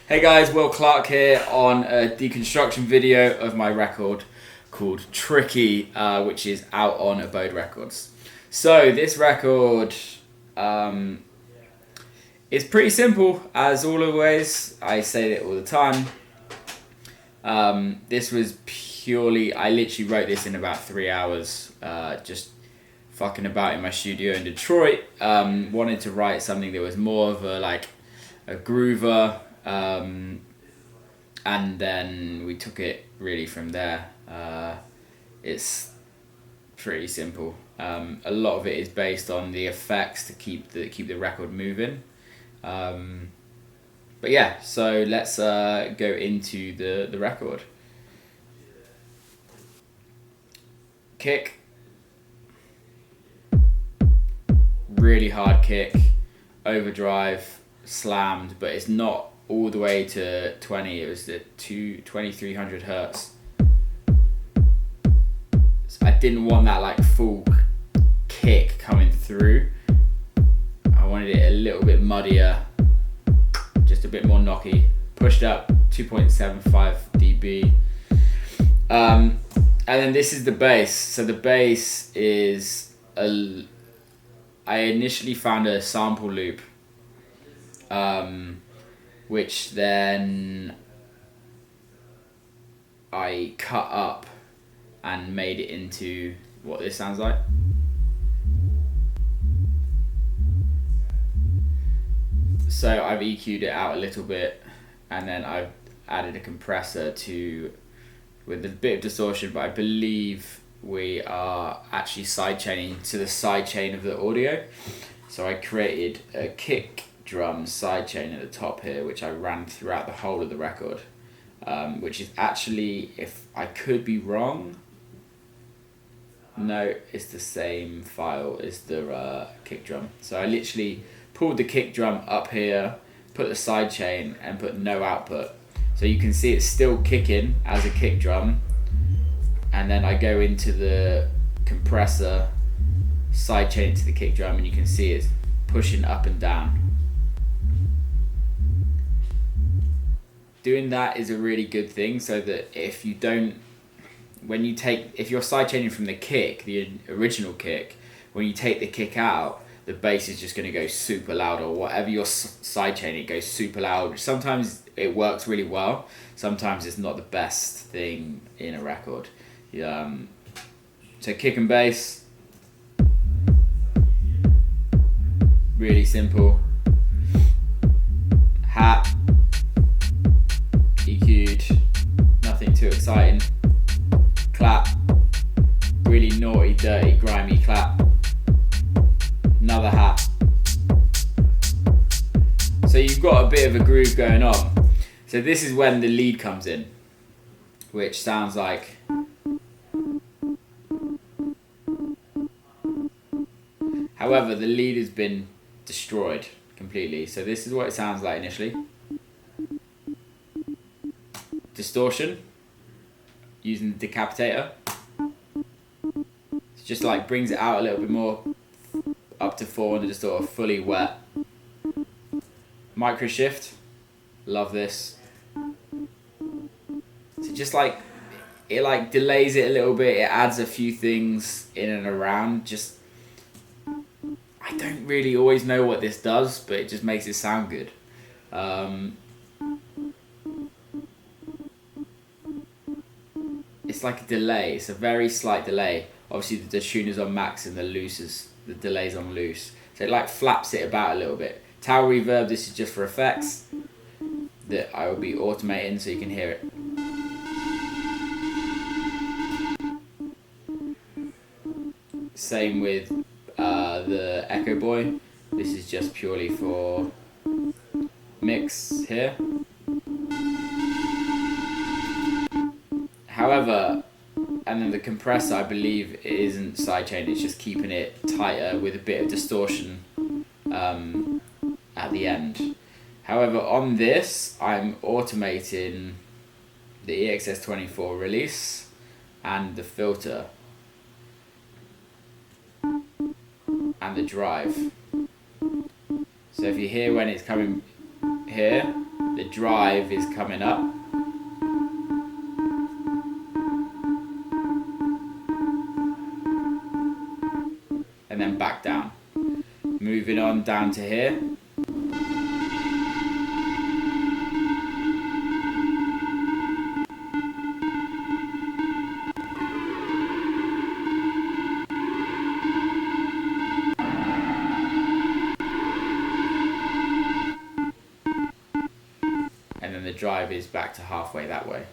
Hey guys, Will Clarke here on a deconstruction video of my record called Tricky, which is out on Abode Records. So this record is pretty simple, as always. I say it all the time. This was purely, I literally wrote this in about 3 hours, just fucking about in my studio in Detroit. Wanted to write something that was more of a groover. And then we took it really from there. It's pretty simple. A lot of it is based on the effects to keep the record moving. But yeah, so let's go into the record. Kick, really hard kick, overdrive, slammed, but it's not all the way to 20. It was the 2300 hertz. So I didn't want that full kick coming through. I wanted it a little bit muddier, just a bit more knocky. Pushed up 2.75 dB. And then this is the bass. So the bass is I initially found a sample loop, which then I cut up and made it into what this sounds like. So I've EQ'd it out a little bit, and then I've added a compressor with a bit of distortion, but I believe we are actually sidechaining to the sidechain of the audio. So I created a kick drum sidechain at the top here, which I ran throughout the whole of the record, which is actually, if I could be wrong, no, it's the same file as the kick drum. So I literally pulled the kick drum up here, put the sidechain, and put no output. So you can see it's still kicking as a kick drum, and then I go into the compressor, sidechain it to the kick drum, and you can see it's pushing up and down. Doing that is a really good thing, so that if you're sidechaining from the kick, the original kick, when you take the kick out, the bass is just going to go super loud, or whatever you're sidechaining, it goes super loud. Sometimes it works really well, sometimes it's not the best thing in a record. So kick and bass, really simple. Hat, EQ'd, nothing too exciting. Clap, really naughty, dirty, grimy clap. Another hat. So you've got a bit of a groove going on. So this is when the lead comes in, which sounds like. However, the lead has been destroyed completely. So this is what it sounds like initially. Distortion, using the decapitator. It just brings it out a little bit more, up to 400, just sort of fully wet. Micro shift, love this. So just it delays it a little bit, it adds a few things in and around. Just, I don't really always know what this does, but it just makes it sound good. It's like a delay, it's a very slight delay. Obviously the tuner's on max and the delay's on loose. So it flaps it about a little bit. Tower reverb, this is just for effects that I will be automating so you can hear it. Same with the Echo Boy. This is just purely for mix here. However, and then the compressor, I believe it isn't sidechain, it's just keeping it tighter with a bit of distortion at the end. However, on this, I'm automating the EXS24 release and the filter and the drive. So if you hear when it's coming here, the drive is coming up. And then back down. Moving on down to here. And then the drive is back to halfway that way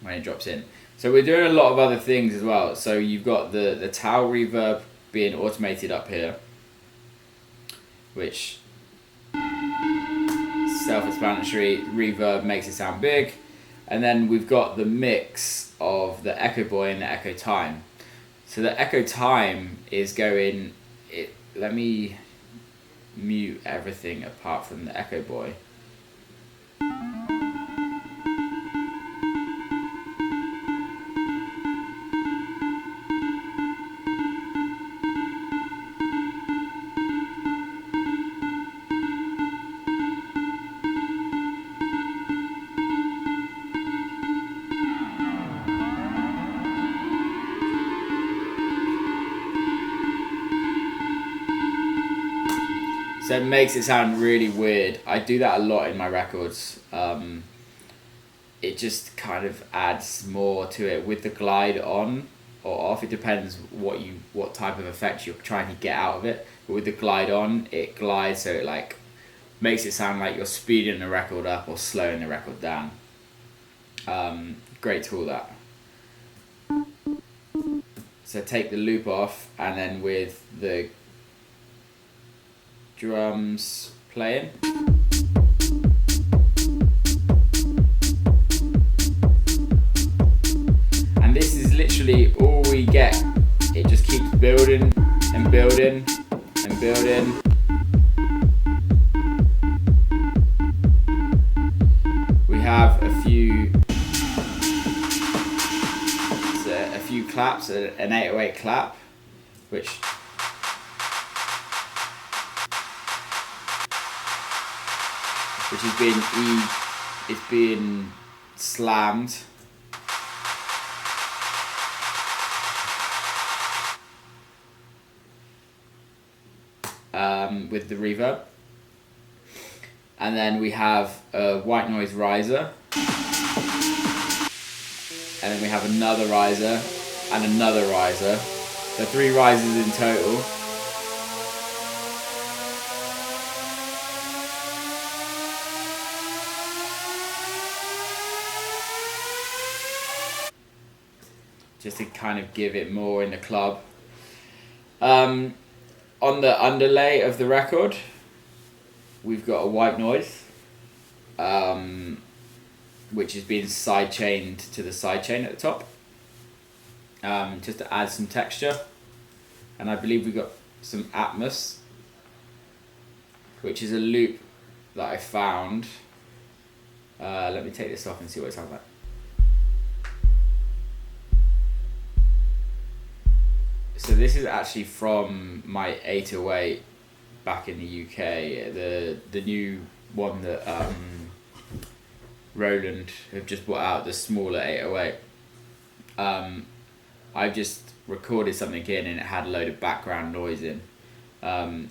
when it drops in. So we're doing a lot of other things as well. So you've got the towel reverb being automated up here, which self-explanatory. Reverb makes it sound big. And then we've got the mix of the echo boy and the echo time. So the echo time is going, let me mute everything apart from the echo boy. So it makes it sound really weird. I do that a lot in my records. It just kind of adds more to it with the glide on or off. It depends what type of effect you're trying to get out of it. But with the glide on, it glides, so it like makes it sound like you're speeding the record up or slowing the record down. Great tool, that. So take the loop off, and then with the drums playing. And this is literally all we get. It just keeps building and building and building. We have a few claps, an 808 clap, which is being slammed. With the reverb. And then we have a white noise riser. And then we have another riser and another riser. So 3 risers in total. Just to kind of give it more in the club. On the underlay of the record, we've got a white noise, which is being side-chained to the sidechain at the top, just to add some texture. And I believe we got some Atmos, which is a loop that I found. Let me take this off and see what it sounds like. So this is actually from my 808 back in the UK, the new one that Roland have just brought out, the smaller 808. I just recorded something in and it had a load of background noise in.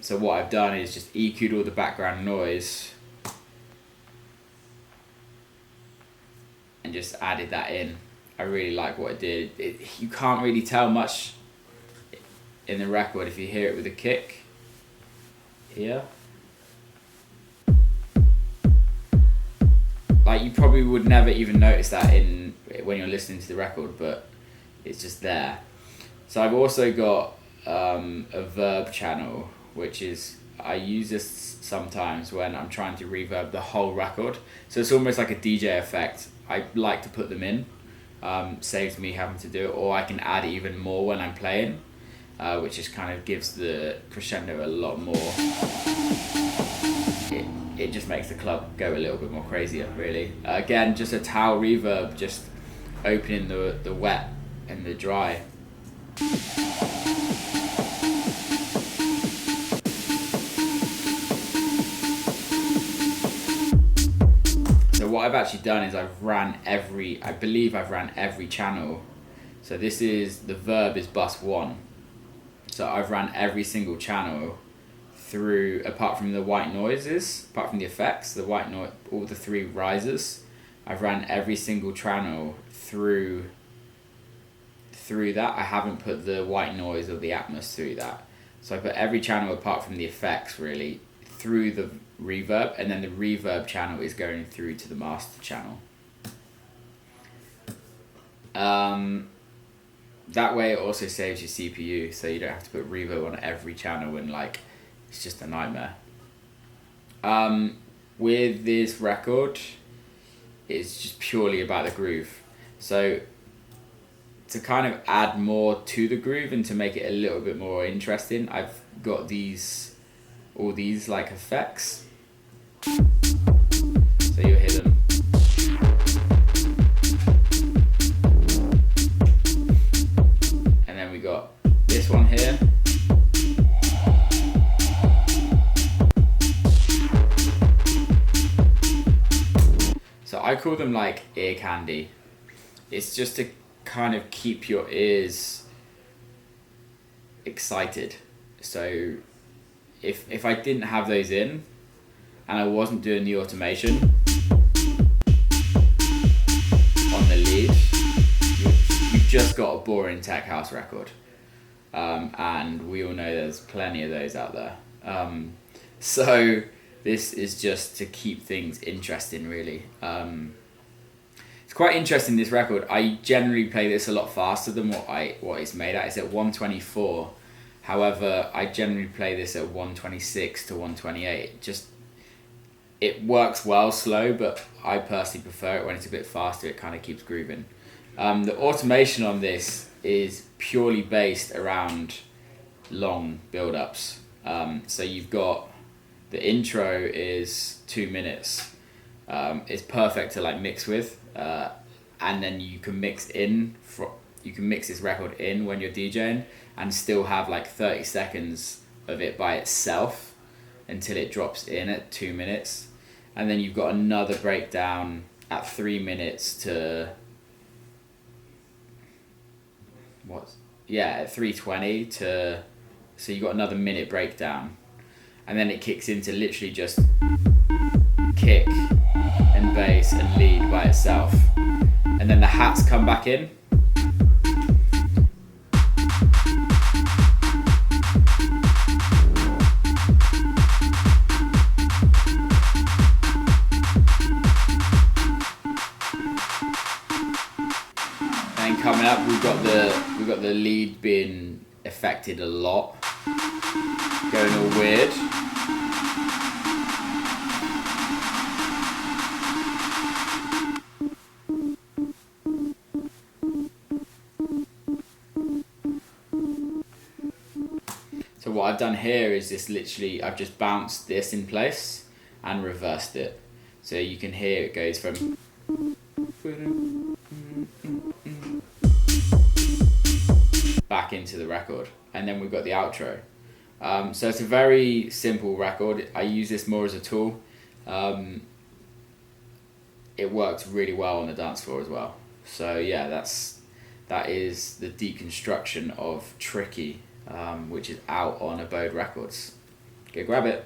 So what I've done is just EQ'd all the background noise and just added that in. I really like what it did. You can't really tell much in the record if you hear it with a kick here. Like, you probably would never even notice that when you're listening to the record, but it's just there. So I've also got a Verb channel, which is, I use this sometimes when I'm trying to reverb the whole record. So it's almost like a DJ effect. I like to put them in, saves me having to do it, or I can add even more when I'm playing. Which just kind of gives the crescendo a lot more. It just makes the club go a little bit more crazier, really. Again, just a towel reverb, just opening the wet and the dry. what I've actually done is I believe I've ran every channel. So this is, the verb is bus 1. So I've ran every single channel through, apart from the white noises, apart from the effects, the white noise, all the 3 risers, I've ran every single channel through that. I haven't put the white noise or the atmos through that. So I put every channel apart from the effects really through the reverb, and then the reverb channel is going through to the master channel. That way it also saves your CPU, so you don't have to put reverb on every channel and like, it's just a nightmare. With this record, it's just purely about the groove. So to kind of add more to the groove and to make it a little bit more interesting, I've got all these like effects. So you'll hear them. And then we got this one here. So I call them like ear candy. It's just to kind of keep your ears excited. So if I didn't have those in and I wasn't doing the automation on the lead, you've just got a boring tech house record. And we all know there's plenty of those out there. So this is just to keep things interesting, really. It's quite interesting, this record. I generally play this a lot faster than what it's made at. It's at 124. However, I generally play this at 126 to 128. It works well slow, but I personally prefer it when it's a bit faster. It kind of keeps grooving. The automation on this is purely based around long build-ups. So you've got, the intro is 2 minutes. It's perfect to like mix with, and then you can mix this record in when you're DJing and still have like 30 seconds of it by itself until it drops in at 2 minutes, and then you've got another breakdown at 3 minutes to at 3:20 to, so you got another minute breakdown, and then it kicks into literally just kick and bass and lead by itself, and then the hats come back in. And then coming up, we've got the lead being affected a lot, going all weird. So what I've done here is this, literally I've just bounced this in place and reversed it. So you can hear it goes from back into the record, and then we've got the outro. So it's a very simple record. I use this more as a tool. It works really well on the dance floor as well. So yeah, that is the deconstruction of Tricky, which is out on Abode Records. Go grab it.